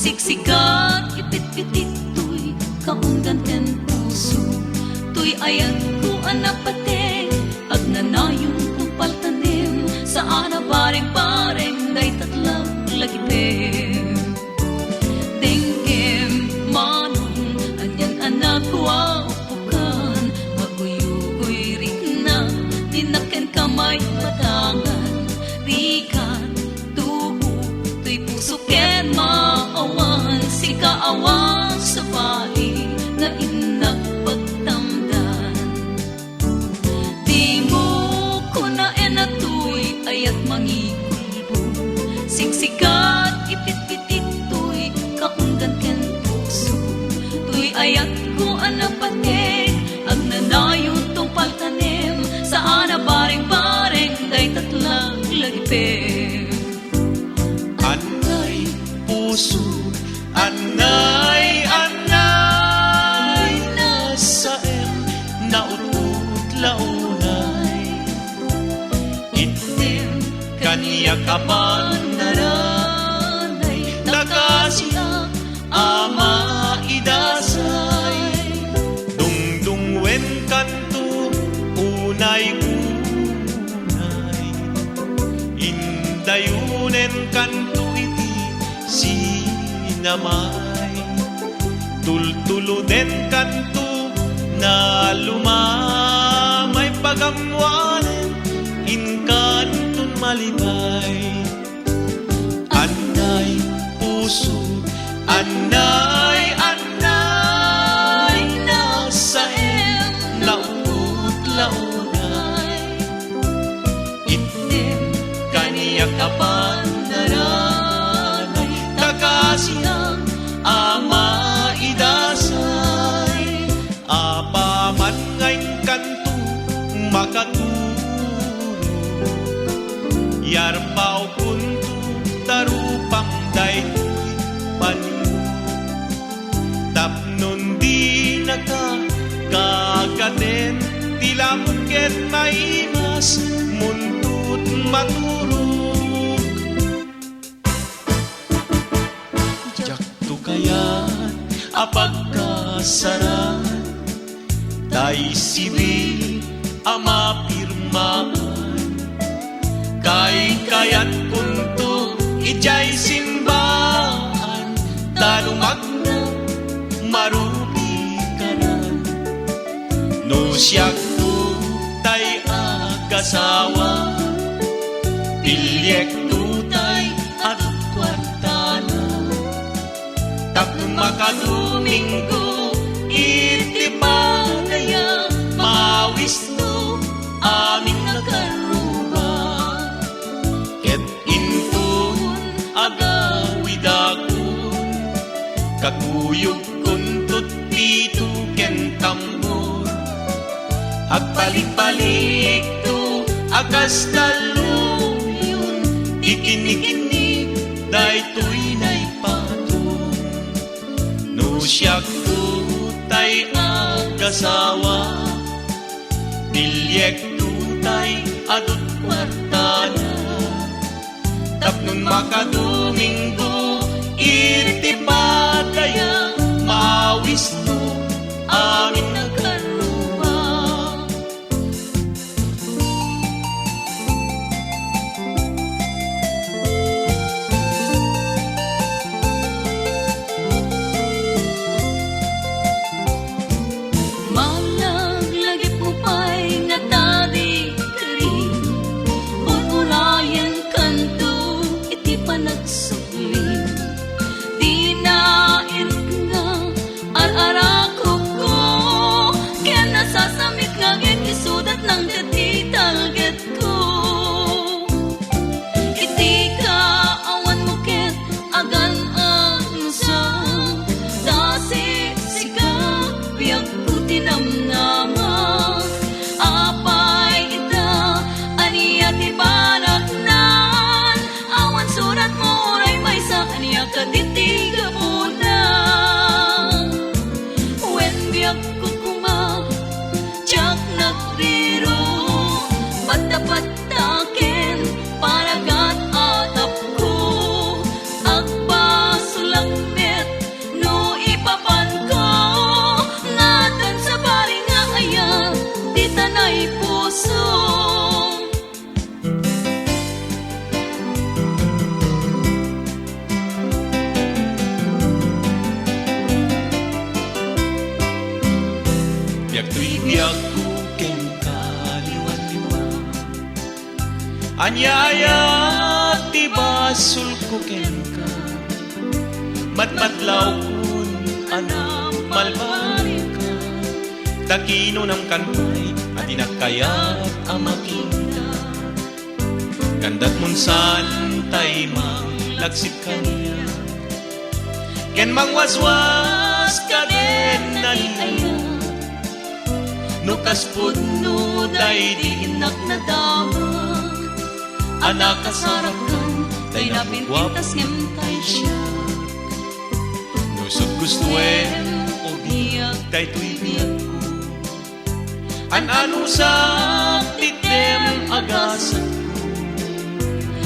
Siksikat, ipit-pitit, tuy kaunggan ken puso. Tuy ayat ko anapate, ag nanayong tupal tanim. Saan na bareng-bareng, day tatlag lagipim. Dingkim, manong, anyan anak ko pukan. Maguyugoy rin na, dinaken kamay patangan. Rikan, tubo, tuy puso ken maawan. Si kaawan sa bali na inagpagtamdan. Di mo ko na enatoy ayat mangikulbo. Siksikat, ipit-pitit, tuy kaunggan ken puso. Tuy ayat ko anapatig, ag nanayon tungpal tanim. Saan na bareng-bareng, day tatlag lagipim. Anay puso, anay, anay, nasaem nautut launay. Itim kaniya kapan naranay, nakasiya ama idasay. Dungdungwen kanto unay unay, indayunen kanto iti sinamay. Tultuluden kanto na lumamay, pagamwanen inkantun malibay. Anay puso, anay, anay, nasaem nautut launay. Itim kaniya kapan naranay, nakasiyang ama idasay. Apaman ngayon kanto makaturo, yarpaw kunto tarupang daytoy panyo. Tapnon di nakakagaten, tila mungket maimas muntut maturog. Jakto kaya't apagkasaran, tay sibil ama pirmaan. Kay kayat punto ijay simbahan, talumag na marupi kanan. No siyak to tay agasawa, pilyek to tay at kwartana. Tapno makaduminggo iti padaya, mawis to aming nakaruba. Ket intun agawidakun, kaguyog kuntut pito ken tambor. Agpalik-palik to akas daluyon, ikinik-inik daytoy nay patun. No siyak to tay agasawa, bilyek to tay adut kwartana. Tapnon makaduminggo iti padaya, mawis to aming nagkaruba. Malaglagip mo pa'y natadi kari, pupulayan kanto iti panagsukli. Anyaya ti basul ko ken ka, matmatlaw kun anam malbalik ka, takino ng kanpay at inakayat amakinda. Kandat mon santay mang lagsip kaniya, ken mangwaswas ka din naliaya. Nukas pudno day di inak na damag, anak kasarakan day napintintas ngem siya. Nusot gustuem o biyag day tuy biyag ko, an-ano sa titem agasan ko,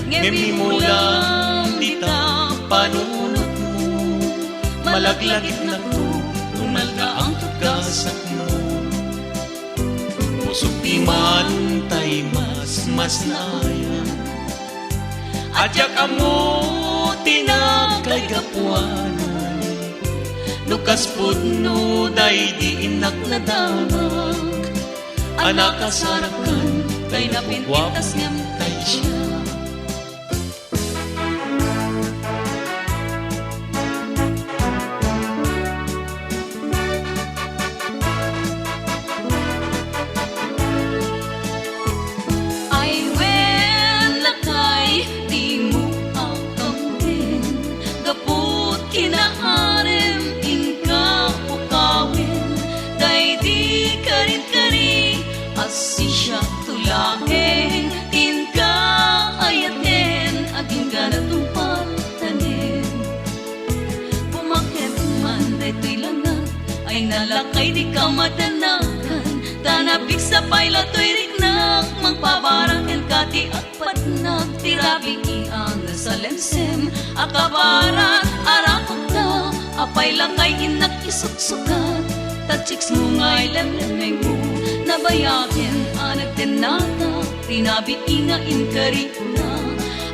ngem mo lang dita panunot mo, malaglagit na to numalda ang tugasak mo. Pusok di man tay mas nayan, adyak amo tinagkay gapuanan. Nukas pudno day di inak na damag, anak kasarakan tay napintintas ngam tay siya. Asisya tulaeng tinka ayaten aging ganatumpal tanin. Pumakit man daytoy langan ay nalakay di ka matanakan, tanapik sa payla to'y riknak mangpabaraken kati akpat nagtirabi iang sa lensem akabaran arakot na apay lakay inak isuksukat tachiks mo nga'y lemlemeng mo nabayaken anak tenata tinabi inga inkarina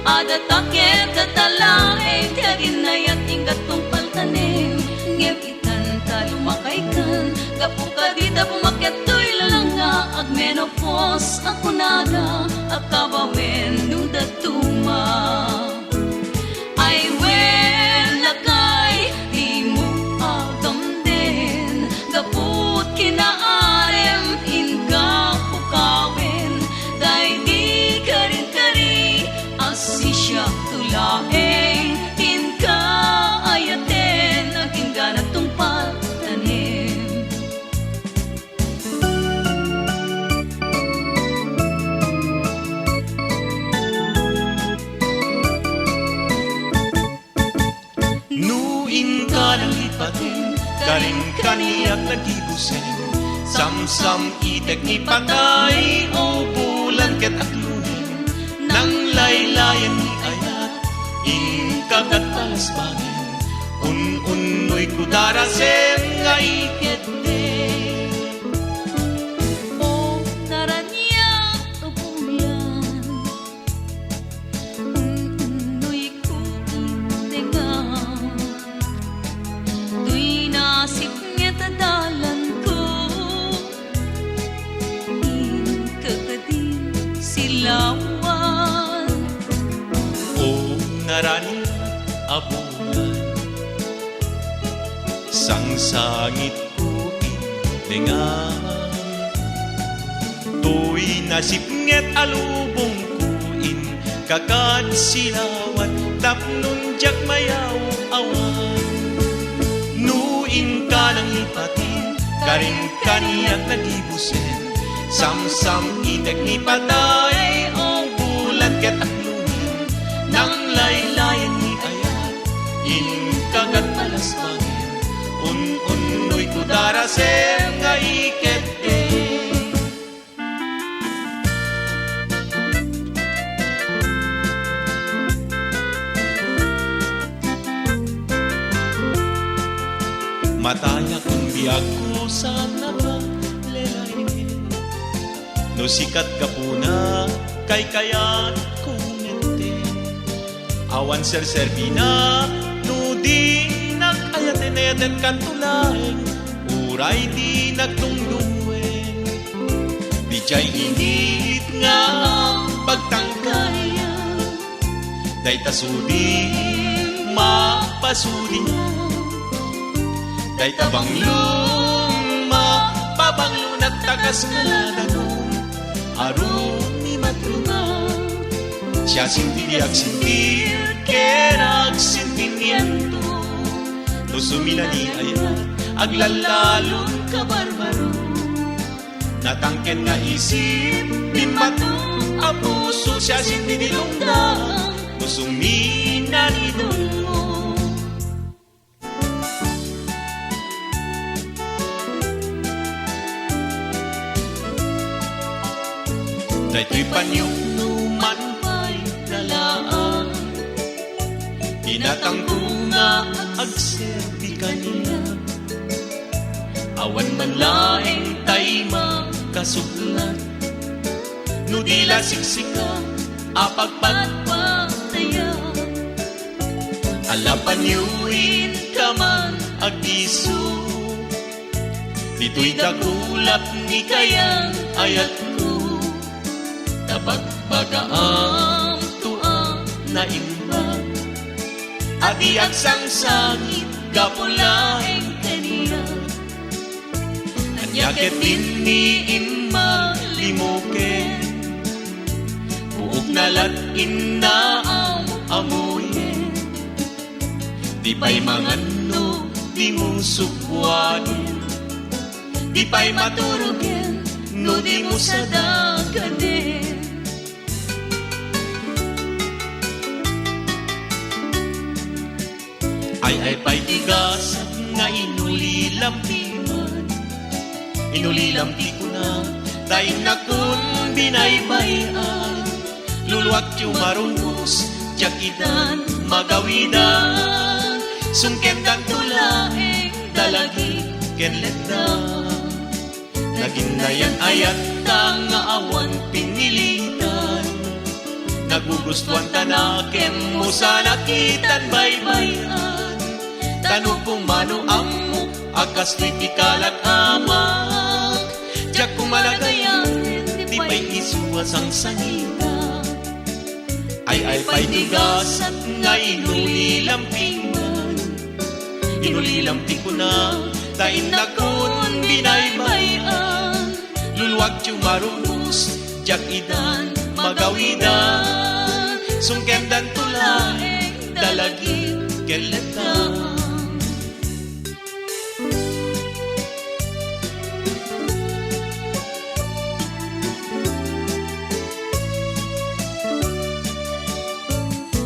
ada taket tatalaeng tiagin na yating gatong paltanem ngem itan talumakay kan gapuka dita pumaket to'y lalanga agmenopos ako nada akabawen nuda tuma ay wen lakay di mo agam din gaput kinaarem inga pukawin day di karin-kari asisya tulaeng tinka ayaten aging ganatong patanim. Nuin ka ng lipatin karin kaniyak nagibusen samsam itek ni patay o bulan ket aklunin nang laylayan ni ayat ingkagat palasbangin un-unoy kudara sem nga ikete O naranya o bulan un-unoy ko tingang tuy nasip nga tadalan ko inkakadi silawan o narani abulan sangsangit ko indengan tuy nasipnget alubong kuin kakad silawat tapnon jak mayaw awan nuin ka ng ipatin karin kaniyak nagibusen samsam itek ni patay o bulan ket aklunin nang laylayan ni ayat inkagat palasbangin un-unoy kudara sem nga ikete. Mataya kung biyag ko sa nakalelay no sikat ka po na kay kayat kong nente awan ser-servina no di nakayaten-ayaten kantulaeng uray di nagtungdungwen di jay init nga pagtangkay kaya day tasudi mapasudi day tabanglong mapabanglo nagtagas ngalanong aron ni matrunga siya sinti agsintir kerag sentimiento no sumina ni ayat aglalalong kabarbaro natangken nga isip limatong apuso siya sinti nilungdang no sumina ni dulo daytoy panyong numan pa'y dalaan tinatangko nga agserbi kaniya awan man laeng tay makasuglat no dila siksika apagpatpataya alapan niyuin ka man agiso dito'y dakulap ni kayang ayat ko tapagbagaam tuang na imbag adi ang sangsangit kapulaeng kaniya anyaket din ni imalimuke buok nalat inaam amuye di pa'y mangano di mo subwanin di pa'y maturugin no di mo sadaganin ay pa'y tigas nga inulilampiman inulilampi ko na dahil na kung binaybayan luluwat yung marungos tiyakidan magawidan sungkendan tulaeng dalagi kenletan nagindayan ayat ka nga awan pinilitan nagugustuhan ta na kem mo sa nakitan baybayan tanong kung mano amo akas tikalat amak diyak kumalagayan di pa'y isuwas ang sangita ay pa'y tigas at nga inulilampingan inulilamping ko na tain na kung binaybayan luluwag yung marunus diyak idan magawidan sungkendan tulaeng dalagi kelatan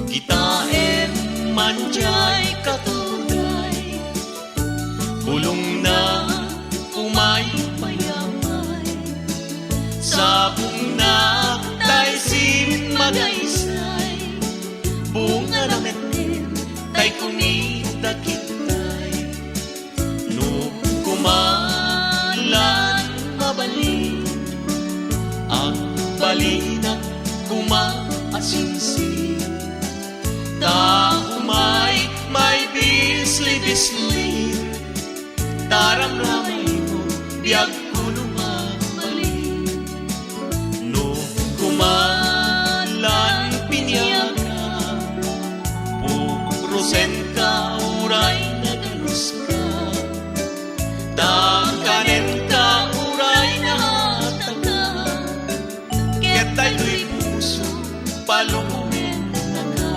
kitaen manjay katunay bulong na umay payamay sabong na tay sim magaysay bunga na metin tay kumita kitay no kumalan mabalin ang balinat kumaasinsin ta umay may bisli-bisli taramramay mo biyag kuno mabalin no kumalan pinyaka purusen ka uray na galus ka tangkanen ka uray na ataga ketay do'y puso palukumen na ka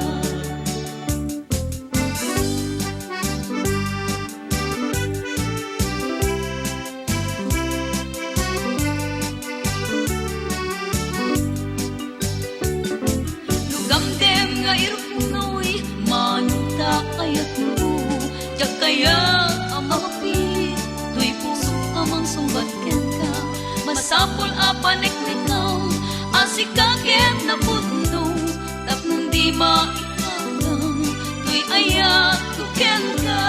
lugamdem nga irupunoy manuta ayat mo diyak kaya ang mamapit tuy puso amang sumbatken ka masapol apanek nikaw asikaket na puno tapnon di maikalang tuy ayat tuken ka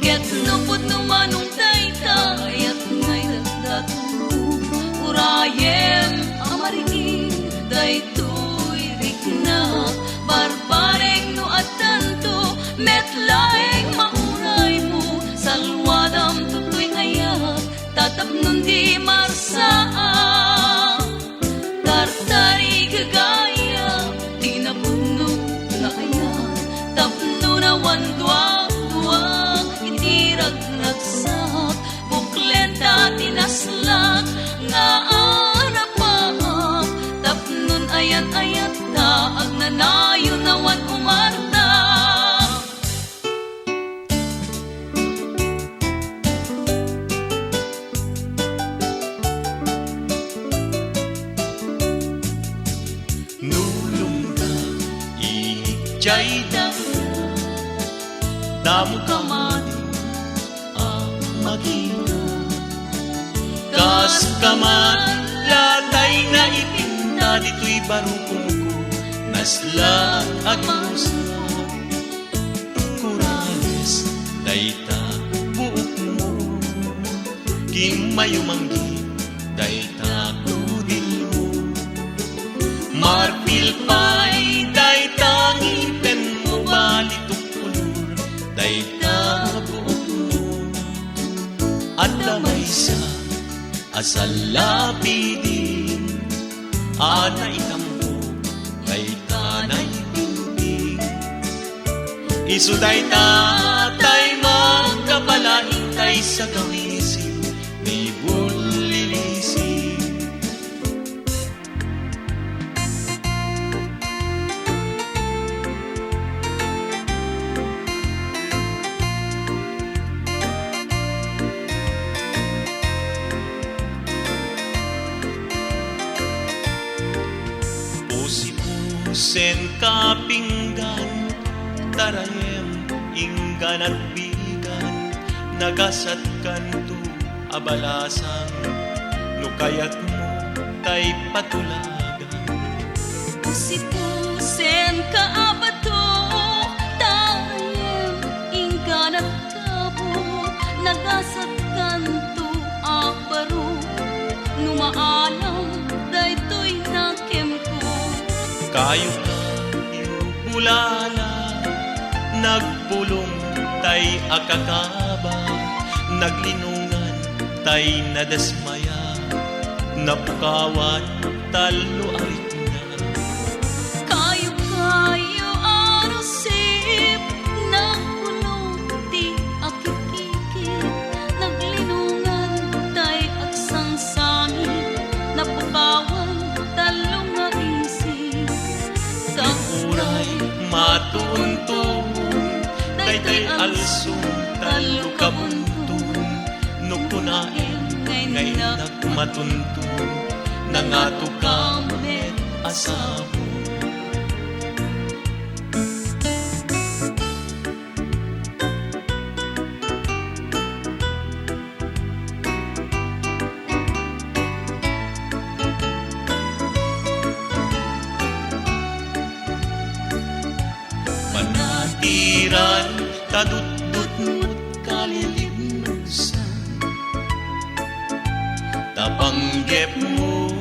ket nupod no manong dayta ayat ngay dagdatong urayen amaringin daytoy rikna barbareng no at tanto metlaeng mauray mo salwadam tutoy ayat tatapnon di marsaa awan duwa-duwa itirag nagsak buklenta tinaslak nga arapaak tapnon ayat-ayat ta agnanayon nawan umarta. Jayda damo kaman ang magina kas kaman latay na ipinta dito'y barukong ko nasla agos kurales dayta buok mo kimayumanggi dayta kudil mo marpil pa'y dayta ngipin mo balitok ulur dayta buok mo at damay sa asal lapidin ana itampo dayta na ibindig isu dayta tay magkabalain tay sa kawisin ni bulilisi. Sen kapinggan tarayem inggan at bigan nagasat kanto abalasan no kayat mo tay patulagan Pusi-pusen kaabato tarayem inggan at kabo nagasat kanto abaro numaalam daytoy nakem ko kayo bulala nagpulong tay akakaba naglinungan tay nadasmaya napukawan talo arit na kayo arosip nagpulong ti akikikit naglinungan tay agsangsangit napukawan talong nga isip uray matuntun daytay alsum talo kabuntun no kunain ngay nagmatuntun nangato kamet asamo manatiran tadut-dut kalilimusan tapanggep mo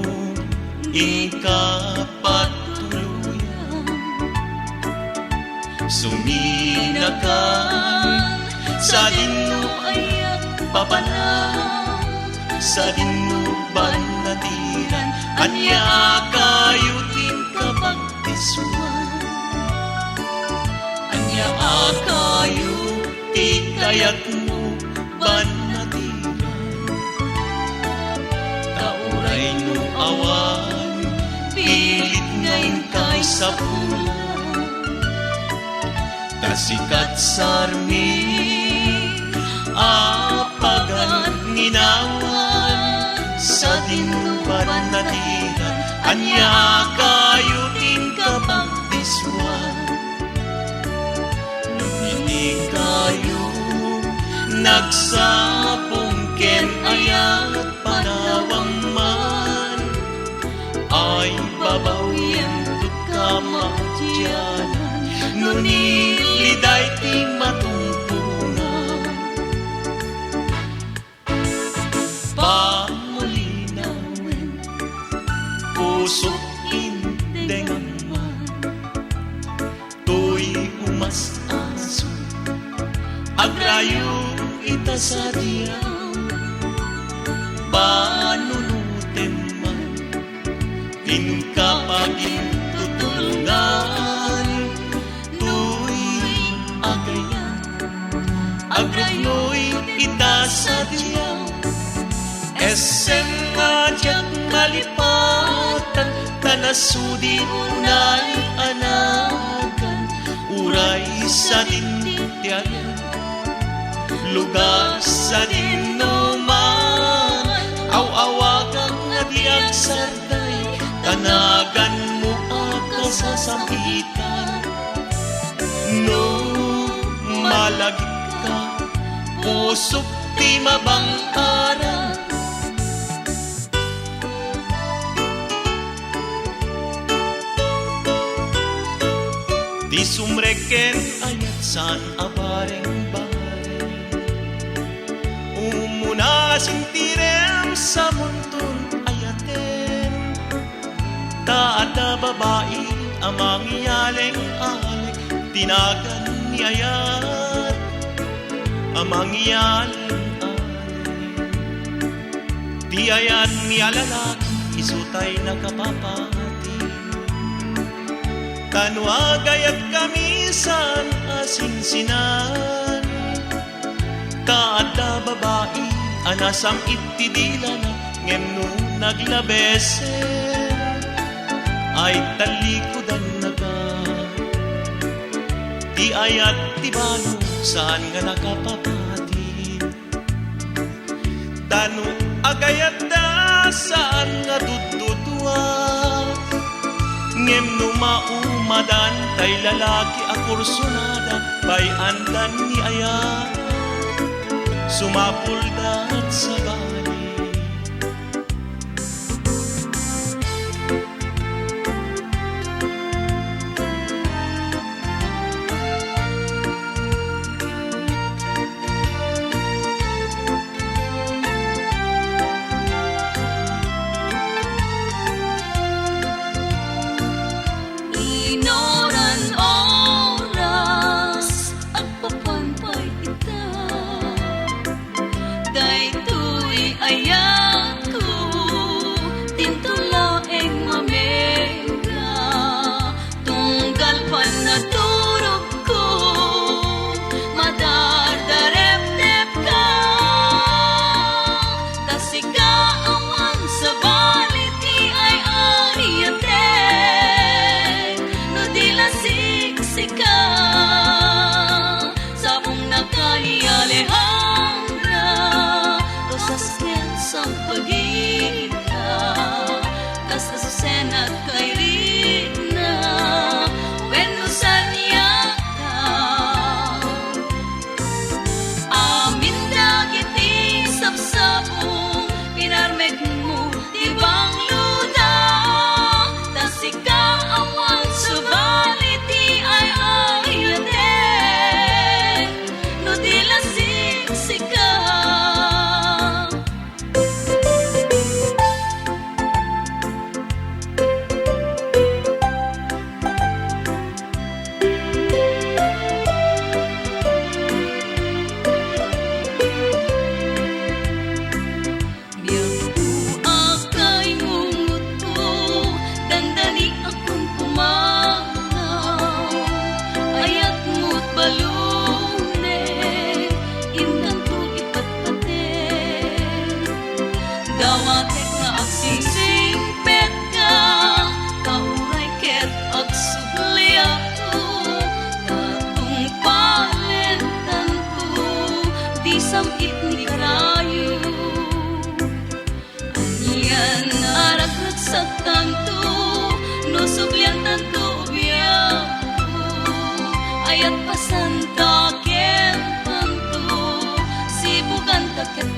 ikapatuluyan suminakan sa dino ayat papalang sa dino banatiran anya kayo din kapagdisuan anya kayo ti kayat mo banatiran tauray no awan pilit ngayon kay sa pulang tasikat sarmi apagan ninawan sa dinuban natiran anya kayo din kapagdisuan hindi kayo nagsapong ken ayat panawang man ay babawin tukamatyanan nuniliday ti matungtungan pamulinawin pusok indengan man tuy umas aso agrayo ita sa diyang panunutin man din kapagin tutulungan tuy ang agayan agrano'y ita sa diyaw SM nga diyak malipatan tanasudi unay anagan uray sa dintiyan lugar sa dinuman aw-awagang nga diyak sarday tanagan mo ako sa sambitan no malagit ka pusok di mabang-aran di sumreken ayat san abareng bahay umuna sintirem sa muntun ayaten taada babae amang iyaleng alek tinagan ni ayat amang iyaleng alek di ayat ni alalaki isutay nakapapati tanwagayat kamisan asinsinan kaada babae anasam itidila na ngem nung naglabesen ay talikodan naga di ayat di balo saan nga nakapapati tanu agayat da saan nga dududwa ngem numaumadan tay lalaki akursunada bay andan ni ayat sumapuldat sa bali Inoran oras at papanpay ita daytoy ayako tintulaeng mamega tunggal pa na turog ko madardarep-dep ka tasika awan sa balit ay ariyate siksika sabong nakani Alejandra rosas sang pagita kas asusenat kay Rina wenusan yata amin dagiti sapsapong pinarmek mo di bang luda tasika awan subali dawatek nga agsisingpet ka kauray ket agsugliato katong palentan ko di samit ni karayo anyan araglag sa tanto no suglian tanto biyato ayat pasanta ken tanto sibugan taket